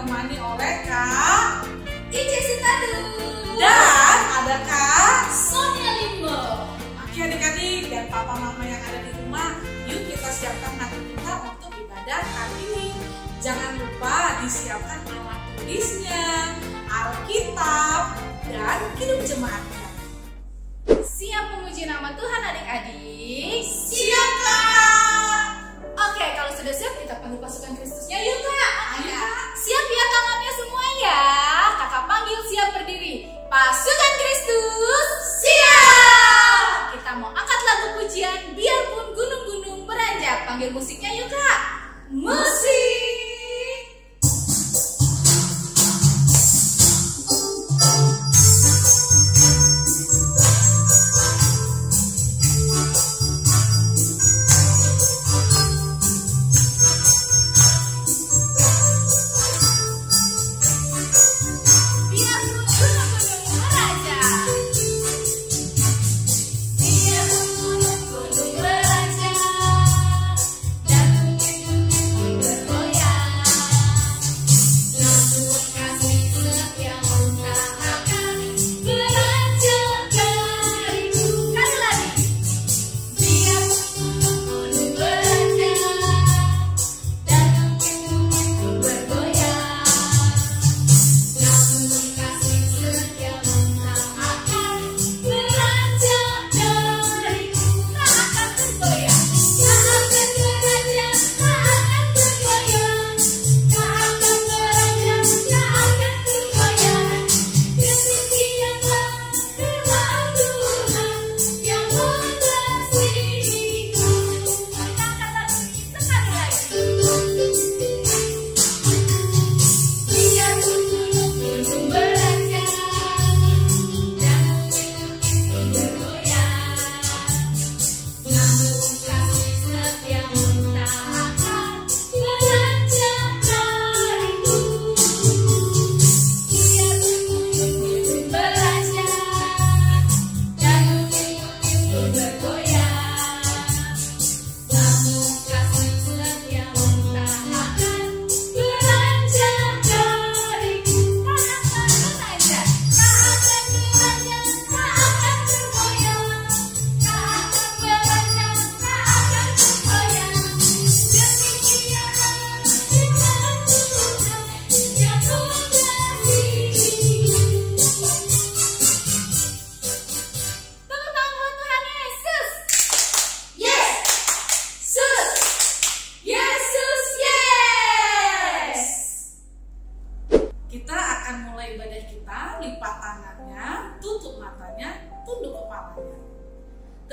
ditemani oleh Kak Ica Sitadu dan ada Kak Sonia Limbo. Oke adik-adik dan papa mama yang ada di rumah, yuk kita siapkan hati kita untuk ibadah kali ini. Jangan lupa disiapkan alat tulisnya, Alkitab, dan hidup jemaatnya. Siap memuji nama Tuhan adik-adik? Siap Kak! Oke, kalau sudah siap kita panggil pasukan Kristusnya yuk Kak. Ayo Kak. Siap ya kakaknya semua ya. Kakak panggil siap berdiri. Pasukan Kristus siap. Kita mau angkat lagu pujian biarpun gunung-gunung beranjak. Panggil musiknya yuk Kak. Musik.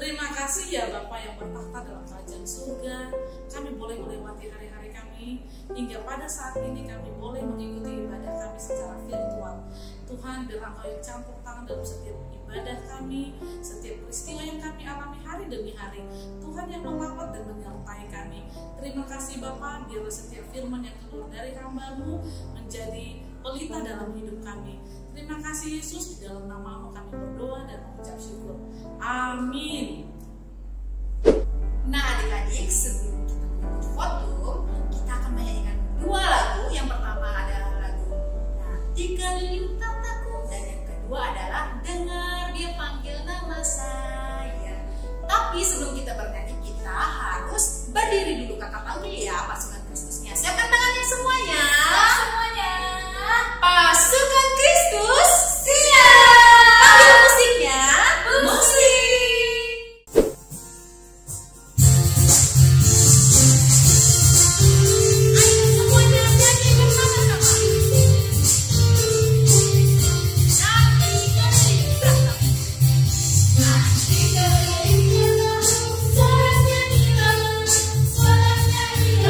Terima kasih ya Bapa yang bertakhta dalam kerajaan surga. Kami boleh melewati hari-hari kami hingga pada saat ini kami boleh mengikuti ibadah kami secara virtual. Tuhan, biarlah Engkau yang campur tangan dalam setiap ibadah kami, setiap peristiwa yang kami alami hari demi hari. Tuhan yang melawat dan menyertai kami. Terima kasih Bapa, biarlah setiap firman yang keluar dari hamba-Mu menjadi pelita dalam hidup kami. Terima kasih Yesus, di dalam nama-Mu kami berdoa dan mengucap syukur. Amin. Nah adik-adik, sebelum kita menuju foto, kita akan menyanyikan dua lagu. Yang pertama adalah lagu Nanti Keliling Tataku, dan yang kedua adalah Dengar Dia Panggil Nama Saya. Tapi sebelum kita bernyanyi, kita harus berdiri dulu. Kakak panggil ya pasukan Kristusnya. Siapkan tangannya semuanya. Semuanya. Pasukan Kristus siap. Panggil musiknya. Musik. Suara nyanyi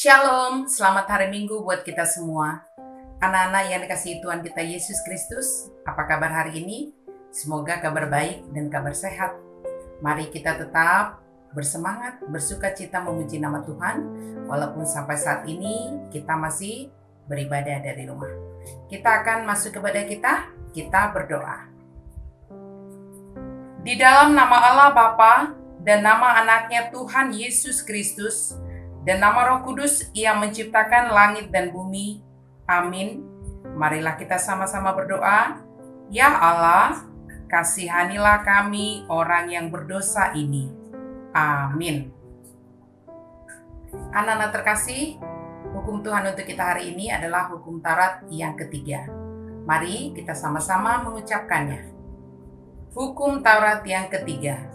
Shalom, selamat hari Minggu buat kita semua. Anak-anak yang dikasihi Tuhan kita Yesus Kristus, apa kabar hari ini? Semoga kabar baik dan kabar sehat. Mari kita tetap bersemangat, bersuka cita memuji nama Tuhan, walaupun sampai saat ini kita masih beribadah dari rumah. Kita akan masuk kepada kita berdoa. Di dalam nama Allah Bapa dan nama anaknya Tuhan Yesus Kristus, dan nama Roh Kudus yang menciptakan langit dan bumi. Amin. Marilah kita sama-sama berdoa. Ya Allah, kasihanilah kami orang yang berdosa ini. Amin. Anak-anak terkasih, hukum Tuhan untuk kita hari ini adalah hukum Taurat yang ketiga. Mari kita sama-sama mengucapkannya. Hukum Taurat yang ketiga.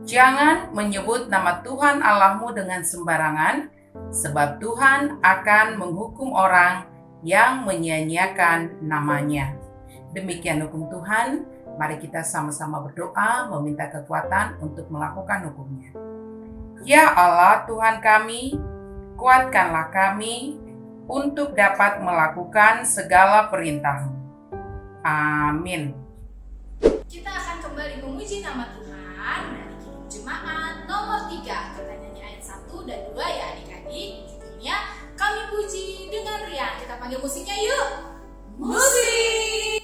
Jangan menyebut nama Tuhan Allahmu dengan sembarangan, sebab Tuhan akan menghukum orang yang menyia-nyiakan namanya. Demikian hukum Tuhan. Mari kita sama-sama berdoa, meminta kekuatan untuk melakukan hukumnya. Ya Allah Tuhan kami, kuatkanlah kami untuk dapat melakukan segala perintah-Mu. Amin. Kita akan kembali memuji nama Tuhan dari Jemaat nomor 3. Kita nyanyi ayat 1 dan 2 ya adik-adik. Judulnya Kami Puji dengan Riang. Kita panggil musiknya yuk. Musik.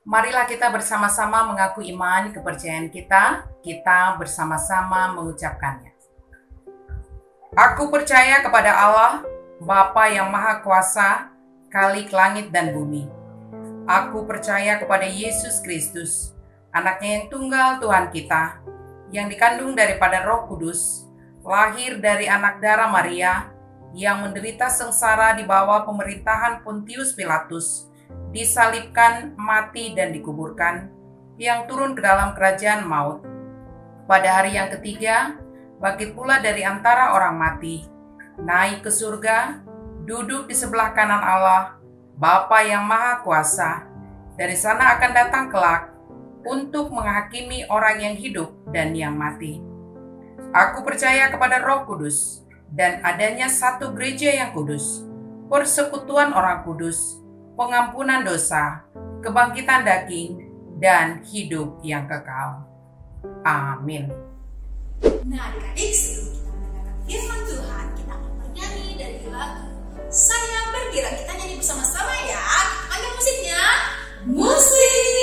Marilah kita bersama-sama mengaku iman kepercayaan kita bersama-sama mengucapkannya. Aku percaya kepada Allah, Bapa yang Maha Kuasa, Khalik langit dan bumi. Aku percaya kepada Yesus Kristus, anaknya yang tunggal Tuhan kita, yang dikandung daripada Roh Kudus, lahir dari anak darah Maria, yang menderita sengsara di bawah pemerintahan Pontius Pilatus, disalibkan, mati dan dikuburkan, yang turun ke dalam kerajaan maut. Pada hari yang ketiga, bangkit pula dari antara orang mati, naik ke surga, duduk di sebelah kanan Allah, Bapa yang Maha Kuasa. Dari sana akan datang kelak untuk menghakimi orang yang hidup dan yang mati. Aku percaya kepada Roh Kudus dan adanya satu gereja yang kudus, persekutuan orang kudus, pengampunan dosa, kebangkitan daging, dan hidup yang kekal. Amin. Nah adik-adik, sebelum kita mendengarkan firman Tuhan, kita akan bernyanyi dari lagu Saya Bergerak. Kita nyanyi bersama-sama ya. Panggil musiknya. Musik.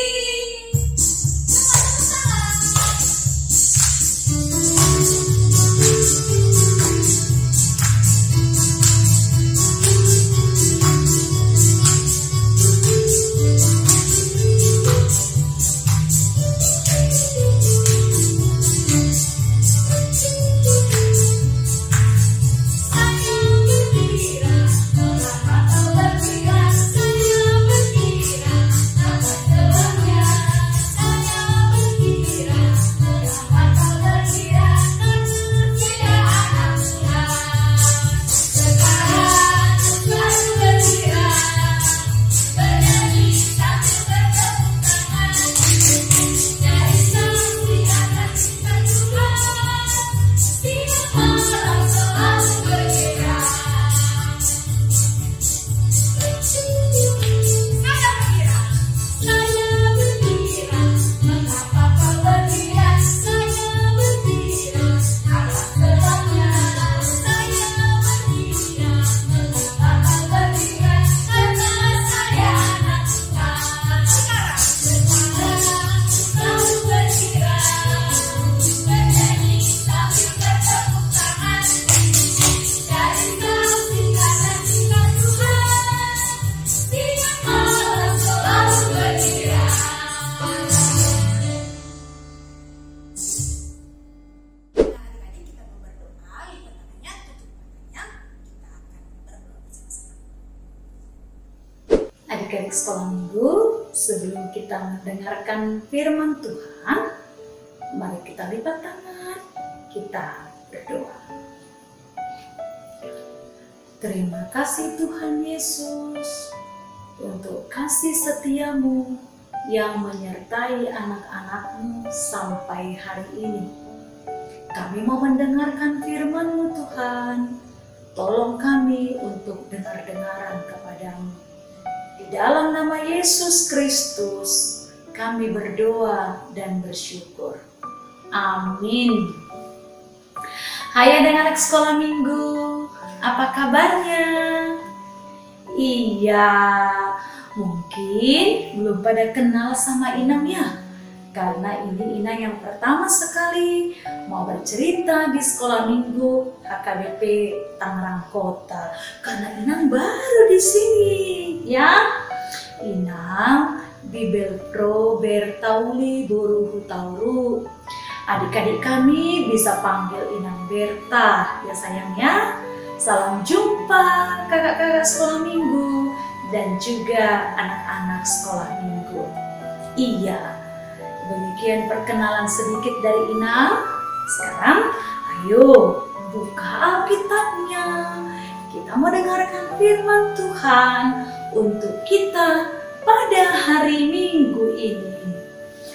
Adik-adik sekolah minggu, sebelum kita mendengarkan firman Tuhan, mari kita lipat tangan, kita berdoa. Terima kasih Tuhan Yesus untuk kasih setiamu yang menyertai anak-anakmu sampai hari ini. Kami mau mendengarkan firman-Mu Tuhan, tolong kami untuk dengar-dengaran kepadamu. Di dalam nama Yesus Kristus, kami berdoa dan bersyukur. Amin. Hai anak-anak sekolah minggu, apa kabarnya? Iya, mungkin belum pada kenal sama Inang ya, karena ini Inang yang pertama sekali mau bercerita di sekolah minggu HKBP Tangerang Kota, karena Inang baru di sini ya. Inang Bibel Pro Bertauli Boruhu Tauru. Adik-adik kami bisa panggil Inang Berta ya sayangnya. Salam jumpa kakak-kakak sekolah minggu dan juga anak-anak sekolah minggu. Iya, demikian perkenalan sedikit dari Inang. Sekarang ayo buka Alkitabnya. Kita mau dengarkan firman Tuhan untuk kita pada hari Minggu ini.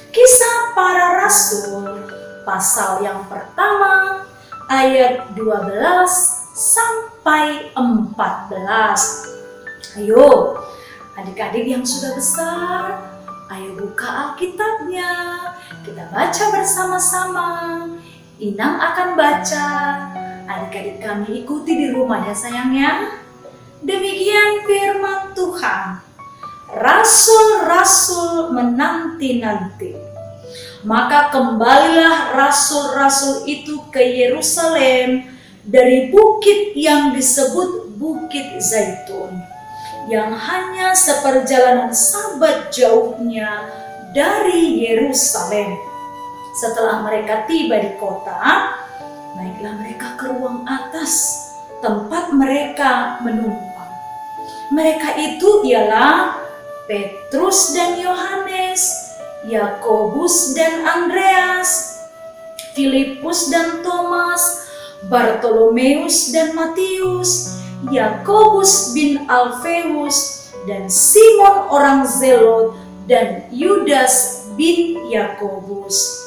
Kisah Para Rasul pasal yang pertama ayat 12 sampai 14. Ayo adik-adik yang sudah besar, ayo buka Alkitabnya, kita baca bersama-sama. Inang akan baca, adik-adik kami ikuti di rumah ya sayangnya. Demikian firman Tuhan. Rasul-rasul menanti-nanti. Maka kembalilah rasul-rasul itu ke Yerusalem dari bukit yang disebut Bukit Zaitun, yang hanya seperjalanan sabat jauhnya dari Yerusalem. Setelah mereka tiba di kota, naiklah mereka ke ruang atas, tempat mereka menumpang. Mereka itu ialah Petrus dan Yohanes, Yakobus dan Andreas, Filipus dan Thomas, Bartolomeus dan Matius, Yakobus bin Alfeus, dan Simon orang Zelot, dan Yudas bin Yakobus.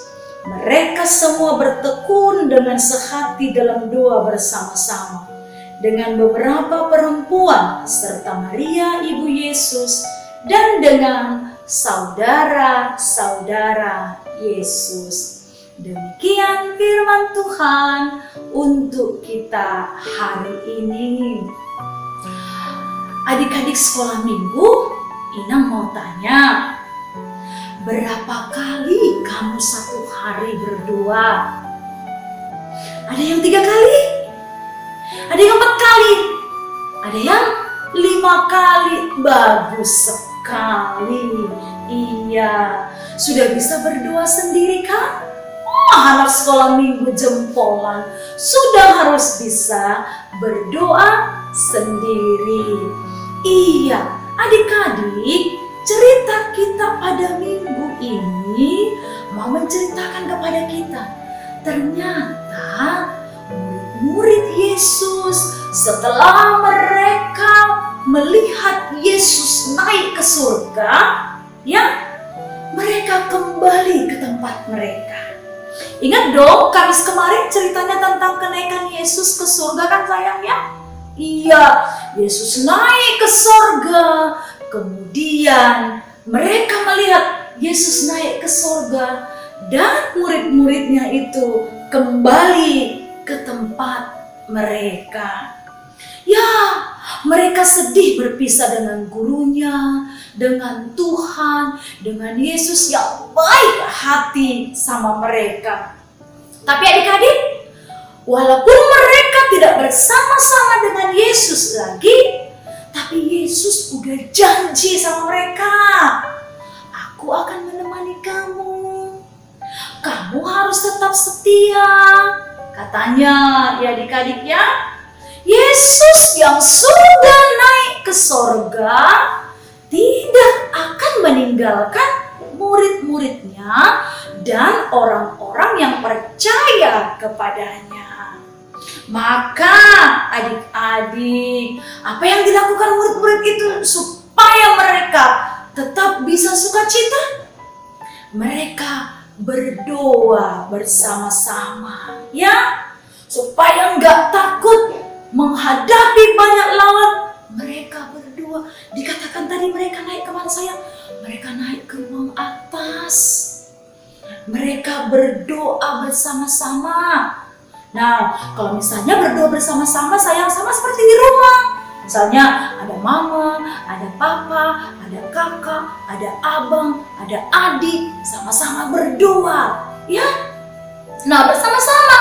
Mereka semua bertekun dengan sehati dalam doa bersama-sama dengan beberapa perempuan serta Maria ibu Yesus dan dengan saudara-saudara Yesus. Demikian firman Tuhan untuk kita hari ini. Adik-adik sekolah minggu, Inang mau tanya, berapa kali kamu satu hari berdoa? Ada yang 3 kali? Ada yang 4 kali? Ada yang 5 kali? Bagus sekali. Iya, sudah bisa berdoa sendiri kan? Anak sekolah minggu jempolan sudah harus bisa berdoa sendiri. Iya, adik-adik, cerita kita pada minggu ini mau menceritakan kepada kita, ternyata murid-murid Yesus setelah mereka melihat Yesus naik ke surga, ya, mereka kembali ke tempat mereka. Ingat dong, Kamis kemarin ceritanya tentang kenaikan Yesus ke surga kan sayangnya? Iya, Yesus naik ke surga. Kemudian mereka melihat Yesus naik ke surga dan murid-muridnya itu kembali ke tempat mereka. Ya, mereka sedih berpisah dengan gurunya, dengan Tuhan, dengan Yesus yang baik hati sama mereka. Tapi adik-adik, walaupun mereka tidak bersama-sama dengan Yesus lagi, tapi Yesus udah janji sama mereka, aku akan menemani kamu. Kamu harus tetap setia. Katanya ya adik-adik ya, Yesus yang sudah naik ke sorga tidak akan meninggalkan murid-muridnya dan orang-orang yang percaya kepadanya. Maka adik-adik, apa yang dilakukan murid-murid itu supaya mereka tetap bisa sukacita? Mereka berdoa bersama-sama, ya, supaya nggak takut menghadapi banyak lawan. Mereka berdoa. Dikatakan tadi mereka naik kemana sayang? Mereka naik ke ruang atas. Mereka berdoa bersama-sama. Nah, kalau misalnya berdoa bersama-sama sayang, sama seperti di rumah. Misalnya ada mama, ada papa, ada kakak, ada abang, ada adik, sama-sama berdoa, ya. Nah, bersama-sama.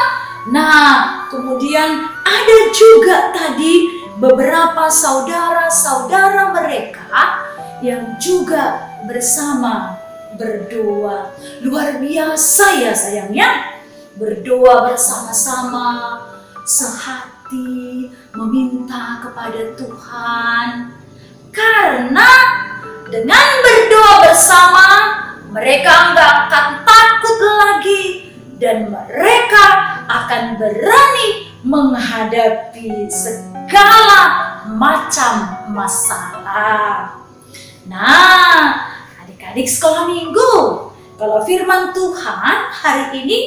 Nah, kemudian ada juga tadi beberapa saudara-saudara mereka yang juga bersama berdoa. Luar biasa ya sayangnya. Berdoa bersama-sama, sehati, meminta kepada Tuhan. Karena dengan berdoa bersama, mereka nggak akan takut lagi. Dan mereka akan berani menghadapi segala macam masalah. Nah, adik-adik sekolah minggu, kalau firman Tuhan hari ini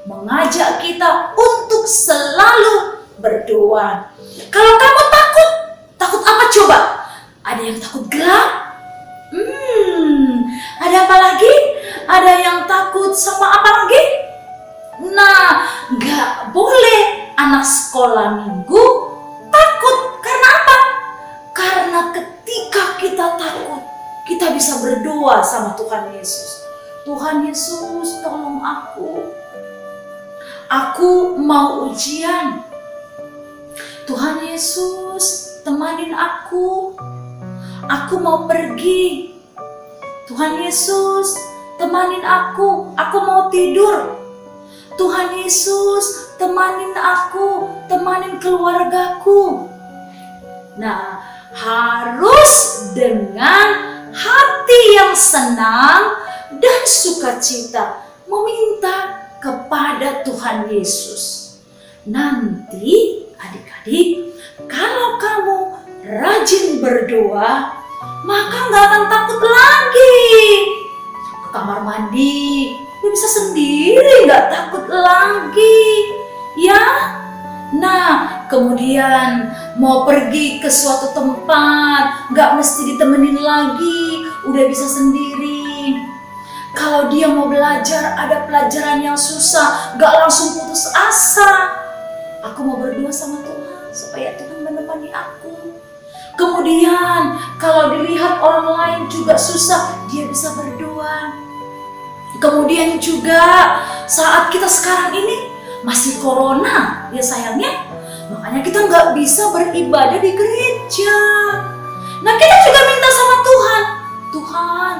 mengajak kita untuk selalu berdoa. Kalau kamu takut, takut apa coba? Ada yang takut gelap? Ada apa lagi? Ada yang takut sama apa lagi? Nah, nggak boleh anak sekolah minggu takut. Karena apa? Karena ketika kita takut, kita bisa berdoa sama Tuhan Yesus. Tuhan Yesus, tolong aku. Aku mau ujian. Tuhan Yesus, temanin aku. Aku mau pergi. Tuhan Yesus, temanin aku. Aku mau tidur. Tuhan Yesus, temanin aku. Temanin keluargaku. Nah, harus dengan hati yang senang dan sukacita meminta kepada Tuhan Yesus. Nanti adik-adik, kalau kamu rajin berdoa, maka nggak akan takut lagi. Ke kamar mandi, lu bisa sendiri, nggak takut lagi, ya. Nah, kemudian mau pergi ke suatu tempat, nggak mesti ditemenin lagi, udah bisa sendiri. Kalau dia mau belajar, ada pelajaran yang susah, gak langsung putus asa. Aku mau berdoa sama Tuhan, supaya Tuhan menemani aku. Kemudian, kalau dilihat orang lain juga susah, dia bisa berdoa. Kemudian juga, saat kita sekarang ini, masih corona, ya sayangnya. Makanya kita gak bisa beribadah di gereja. Nah, kita juga minta sama Tuhan. Tuhan,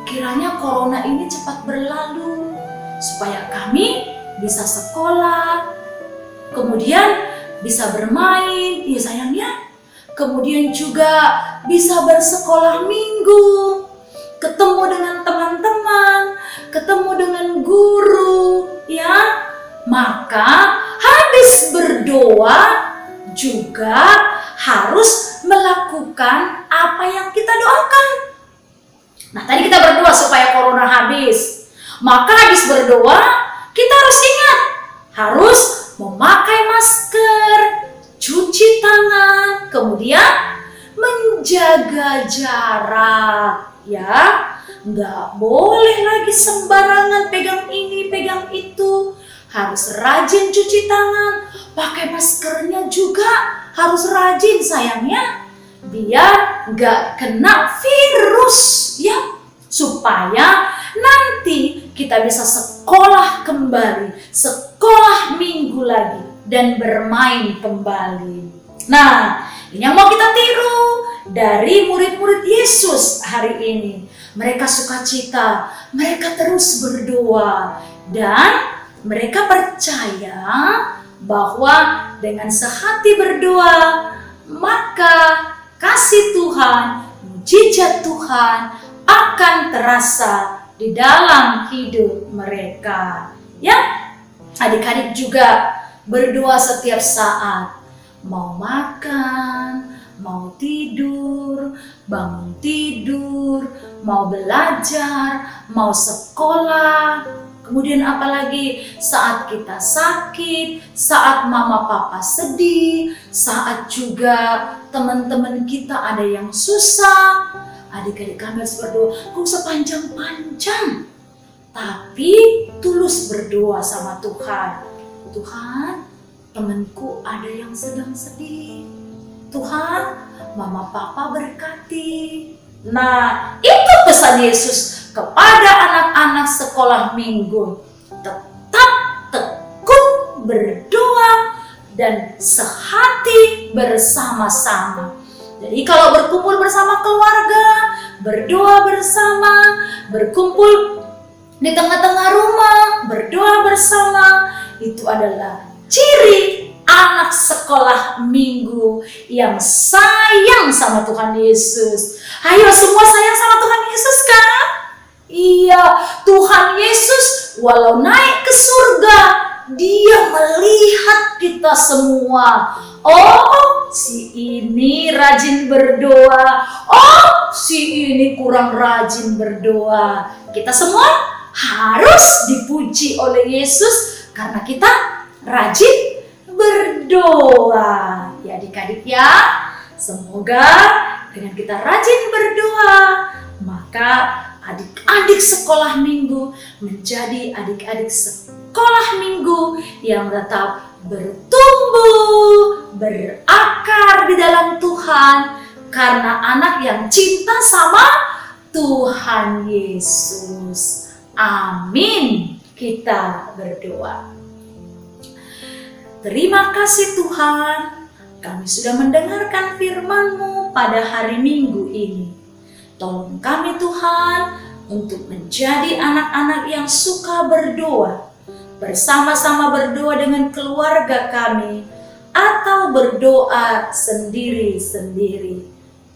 kiranya corona ini cepat berlalu supaya kami bisa sekolah, kemudian bisa bermain, ya sayangnya. Kemudian juga bisa bersekolah minggu, ketemu dengan teman-teman, ketemu dengan guru, ya. Maka habis berdoa juga harus melakukan apa yang kita doakan. Nah, tadi kita berdoa supaya corona habis. Maka habis berdoa, kita harus ingat, harus memakai masker, cuci tangan, kemudian menjaga jarak, ya. Nggak boleh lagi sembarangan pegang ini, pegang itu. Harus rajin cuci tangan, pakai maskernya juga harus rajin sayangnya. Biar gak kena virus, ya, supaya nanti kita bisa sekolah kembali, sekolah minggu lagi, dan bermain kembali. Nah, ini yang mau kita tiru dari murid-murid Yesus hari ini. Mereka sukacita, mereka terus berdoa, dan mereka percaya bahwa dengan sehati berdoa, maka kasih Tuhan, mujizat Tuhan akan terasa di dalam hidup mereka. Ya, adik-adik juga berdoa setiap saat, mau makan, mau tidur, bangun tidur, mau belajar, mau sekolah, kemudian apalagi saat kita sakit, saat mama papa sedih, saat juga teman-teman kita ada yang susah. Adik-adik kami harus berdoa, gak usah panjang-panjang, tapi tulus berdoa sama Tuhan. Tuhan, temanku ada yang sedang sedih. Tuhan, mama papa berkati. Nah, itu pesan Yesus kepada anak-anak sekolah minggu. Tetap tekun berdoa dan sehati bersama-sama. Jadi kalau berkumpul bersama keluarga, berdoa bersama, berkumpul di tengah-tengah rumah, berdoa bersama, itu adalah ciri anak sekolah minggu yang sayang sama Tuhan Yesus. Ayo semua sayang sama Tuhan Yesus kan? Iya, Tuhan Yesus walau naik ke surga, Dia melihat kita semua. Oh, si ini rajin berdoa. Oh, si ini kurang rajin berdoa. Kita semua harus dipuji oleh Yesus karena kita rajin berdoa. Ya adik-adik ya, semoga dengan kita rajin berdoa, maka adik-adik sekolah minggu menjadi adik-adik sekolah minggu yang tetap bertumbuh, berakar di dalam Tuhan karena anak yang cinta sama Tuhan Yesus. Amin. Kita berdoa. Terima kasih Tuhan, kami sudah mendengarkan firman-Mu pada hari Minggu ini. Tolong kami Tuhan untuk menjadi anak-anak yang suka berdoa, bersama-sama berdoa dengan keluarga kami, atau berdoa sendiri-sendiri.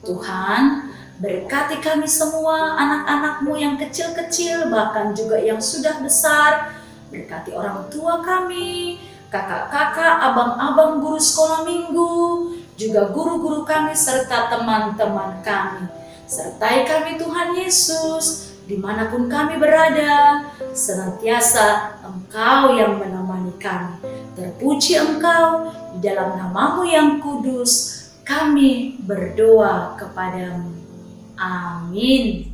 Tuhan, berkati kami semua anak-anak-Mu yang kecil-kecil, bahkan juga yang sudah besar. Berkati orang tua kami, kakak-kakak, abang-abang guru sekolah minggu, juga guru-guru kami serta teman-teman kami. Sertai kami Tuhan Yesus, dimanapun kami berada, senantiasa Engkau yang menemani kami. Terpuji Engkau, di dalam nama-Mu yang kudus, kami berdoa kepadamu. Amin.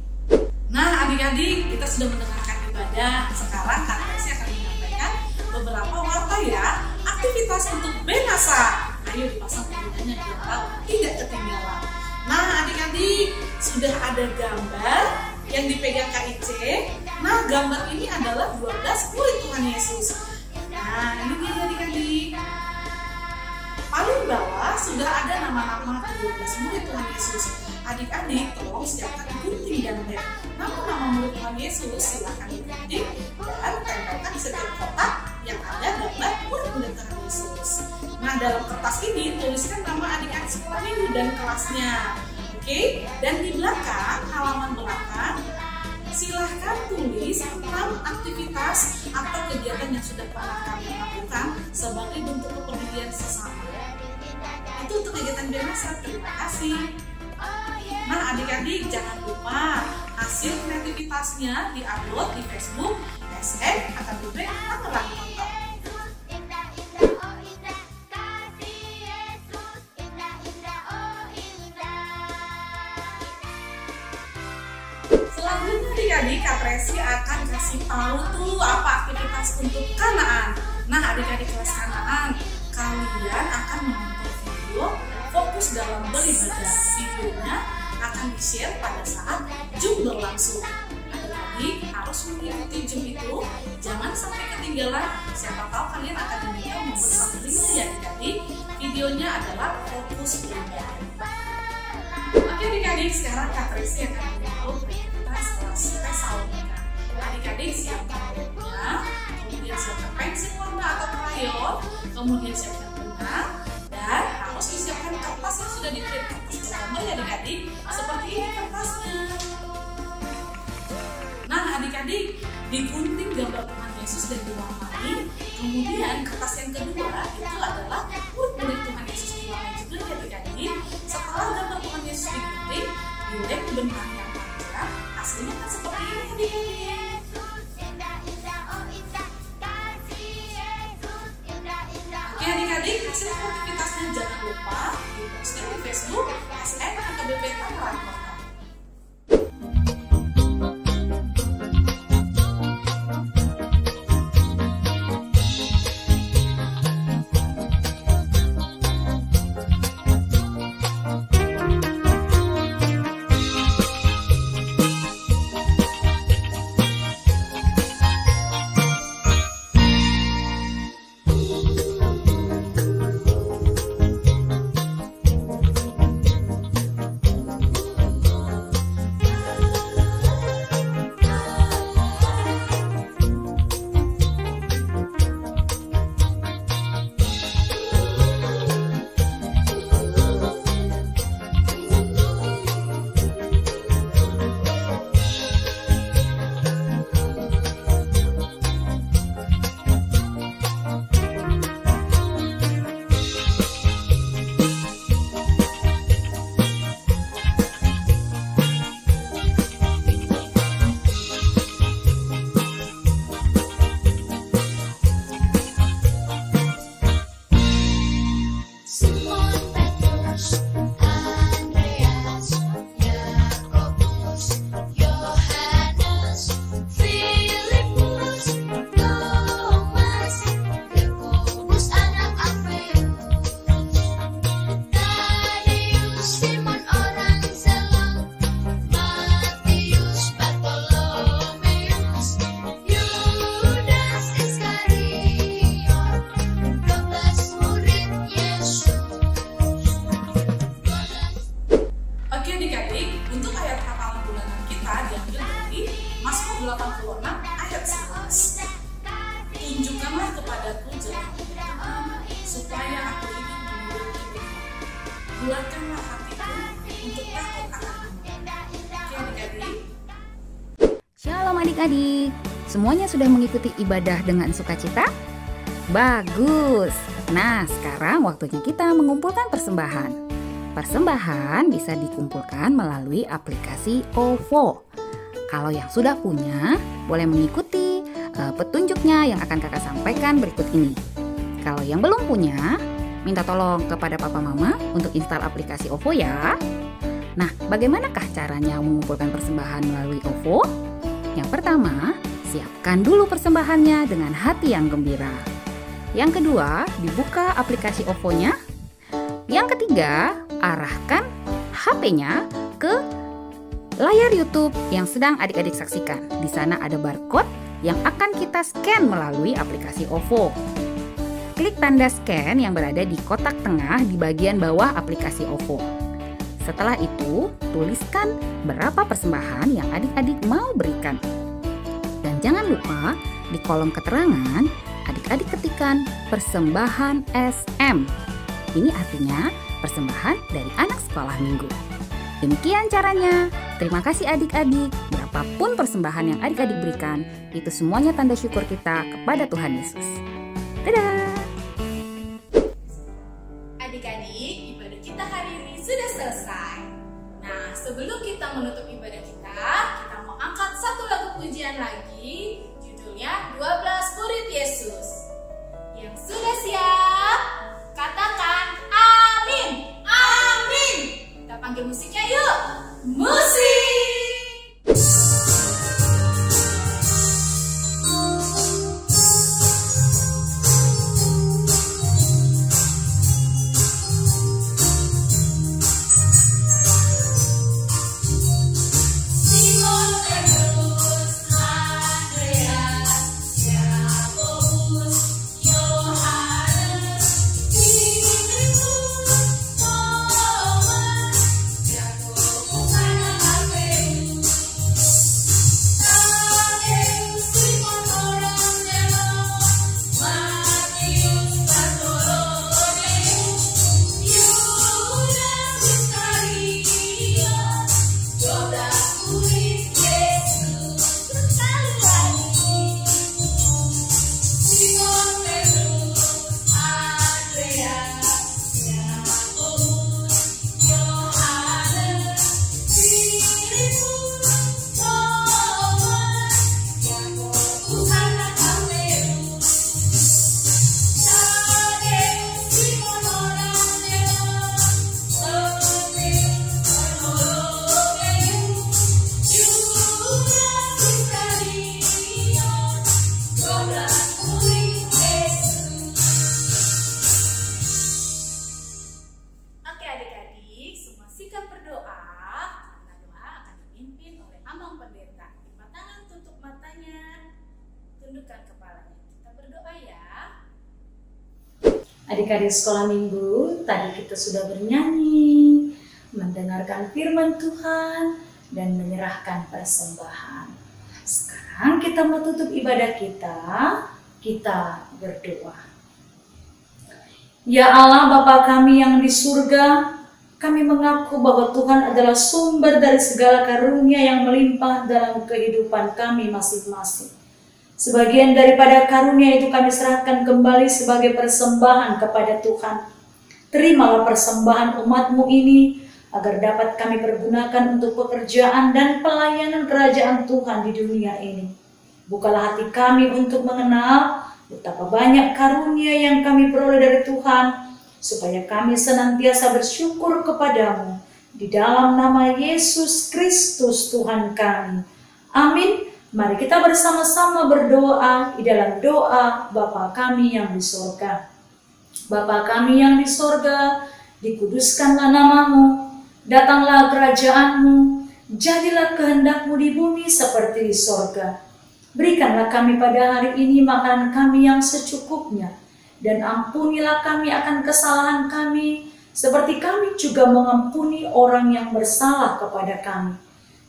Nah adik-adik, kita sudah mendengarkan ibadah. Sekarang Kak Tracy akan menyampaikan beberapa warta ya, aktivitas untuk Benasa. Ayo dipasang pembedanya biar tahu tidak ketinggalan. Nah adik-adik, sudah ada gambar yang dipegang Kak Ice. Nah gambar ini adalah 12 murid Tuhan Yesus. Nah ini dia adik-adik. Paling bawah sudah ada nama-nama 12 murid Tuhan Yesus. Adik-adik tolong siapkan gunting dan lem. Nama-nama murid Tuhan Yesus silahkan digunting dan tempelkan di setiap kotak yang ada gambar murid-murid Tuhan Yesus. Nah dalam kertas ini tuliskan nama adik-adik sekolah minggu dan kelasnya. Oke, dan di belakang, halaman belakang, silahkan tulis 6 aktivitas atau kegiatan yang sudah pernah kami lakukan sebagai bentuk kepedulian sesama. Itu untuk kegiatan Benasa. Terima kasih. Nah adik-adik jangan lupa hasil kreativitasnya diupload di Facebook SM AKBP Tangerang. Selanjutnya adik-adik, Kak Tracy akan kasih tahu tuh apa aktivitas untuk Kanaan. Nah adik-adik kelas Kanaan, kalian akan menonton video fokus dalam beribadah. Videonya akan di-share pada saat Zoom berlangsung. Adik-adik harus mengikuti Zoom itu, jangan sampai ketinggalan. Siapa tahu kalian akan diminta membuat summary-nya ya adik-adik. Videonya adalah fokus beribadah. Oke adik-adik, sekarang Kak Tracy akan memberitahu aktivitas kelas Tesalonika. Adik-adik siapkan bukunya, kemudian siapkan pensil warna atau krayon, kemudian siapkan benang, dan harus disiapkan kertas yang sudah di-print. Kertas gambar ya adik-adik, seperti ini kan kemudian kertas yang kedua itu adalah kulit Tuhan Yesus diwarnai juga ya adik-adik. Setelah gambar Tuhan Yesus digunting, dilem di benang yang panjang, hasilnya kan seperti ini adik-adik. Oke adik-adik, hasil aktivitasnya jangan lupa di-posting di Facebook SMKBP Tangerang Kota. Tunjukkanlah kepadaku jalan Tuhan, supaya aku hidup menurut kebenaran. Bulatkanlah hatiku untuk takut akan-Mu. Oke adik-adik. Shalom adik-adik, semuanya sudah mengikuti ibadah dengan sukacita? Bagus. Nah, sekarang waktunya kita mengumpulkan persembahan. Persembahan bisa dikumpulkan melalui aplikasi OVO. Kalau yang sudah punya, boleh mengikuti petunjuknya yang akan kakak sampaikan berikut ini. Kalau yang belum punya, minta tolong kepada papa mama untuk install aplikasi OVO ya. Nah, bagaimanakah caranya mengumpulkan persembahan melalui OVO? Yang pertama, siapkan dulu persembahannya dengan hati yang gembira. Yang kedua, dibuka aplikasi OVO-nya. Yang ketiga, arahkan HP-nya ke layar YouTube yang sedang adik-adik saksikan. Di sana ada barcode yang akan kita scan melalui aplikasi OVO. Klik tanda scan yang berada di kotak tengah di bagian bawah aplikasi OVO. Setelah itu, tuliskan berapa persembahan yang adik-adik mau berikan. Dan jangan lupa di kolom keterangan, adik-adik ketikkan persembahan SM. Ini artinya persembahan dari anak sekolah minggu. Demikian caranya. Terima kasih adik-adik. Berapapun persembahan yang adik-adik berikan, itu semuanya tanda syukur kita kepada Tuhan Yesus. Dadah! Adik-adik, ibadah kita hari ini sudah selesai. Nah, sebelum kita menutup ibadah kita mau angkat satu lagu pujian lagi, judulnya 12 Murid Yesus. Yang sudah siap, katakan amin. Amin. Kita panggil musiknya yuk. Musik. Andreas, Yakobus, Yohanes, adik-adik sekolah minggu, tadi kita sudah bernyanyi, mendengarkan firman Tuhan, dan menyerahkan persembahan. Sekarang kita mau tutup ibadah kita berdoa. Ya Allah Bapa kami yang di surga, kami mengaku bahwa Tuhan adalah sumber dari segala karunia yang melimpah dalam kehidupan kami masing-masing. Sebagian daripada karunia itu kami serahkan kembali sebagai persembahan kepada Tuhan. Terimalah persembahan umat-Mu ini, agar dapat kami pergunakan untuk pekerjaan dan pelayanan kerajaan Tuhan di dunia ini. Bukalah hati kami untuk mengenal betapa banyak karunia yang kami peroleh dari Tuhan, supaya kami senantiasa bersyukur kepadamu. Di dalam nama Yesus Kristus Tuhan kami. Amin. Mari kita bersama-sama berdoa di dalam doa Bapa kami yang di sorga. Bapa kami yang di sorga, dikuduskanlah namamu, datanglah kerajaanmu, jadilah kehendak-Mu di bumi seperti di sorga. Berikanlah kami pada hari ini makanan kami yang secukupnya, dan ampunilah kami akan kesalahan kami, seperti kami juga mengampuni orang yang bersalah kepada kami.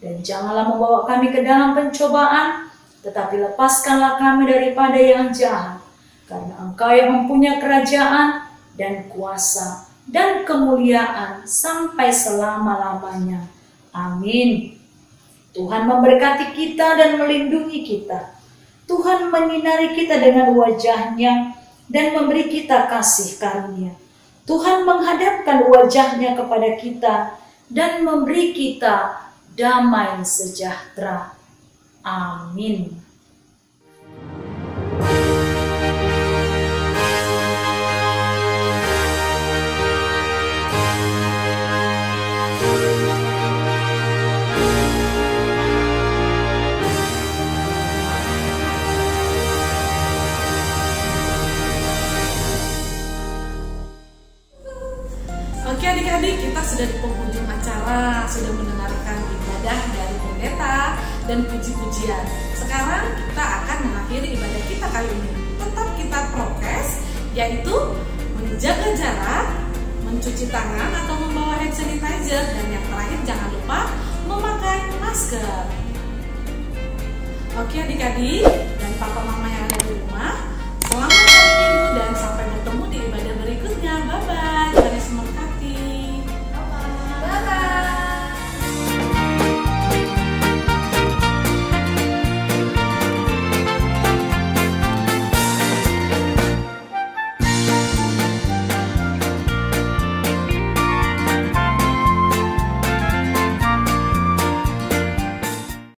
Dan janganlah membawa kami ke dalam pencobaan, tetapi lepaskanlah kami daripada yang jahat. Karena Engkau yang mempunyai kerajaan dan kuasa dan kemuliaan sampai selama-lamanya. Amin. Tuhan memberkati kita dan melindungi kita. Tuhan menyinari kita dengan wajah-Nya dan memberi kita kasih karunia. Tuhan menghadapkan wajah-Nya kepada kita dan memberi kita damai sejahtera. Amin. Oke adik-adik, kita sudah di penghujung acara, sudah mendengarkan ibadah dari pendeta dan puji-pujian. Sekarang kita akan mengakhiri ibadah kita kali ini. Tetap kita prokes, yaitu menjaga jarak, mencuci tangan atau membawa hand sanitizer, dan yang terakhir jangan lupa memakai masker. Oke adik-adik dan papa mama yang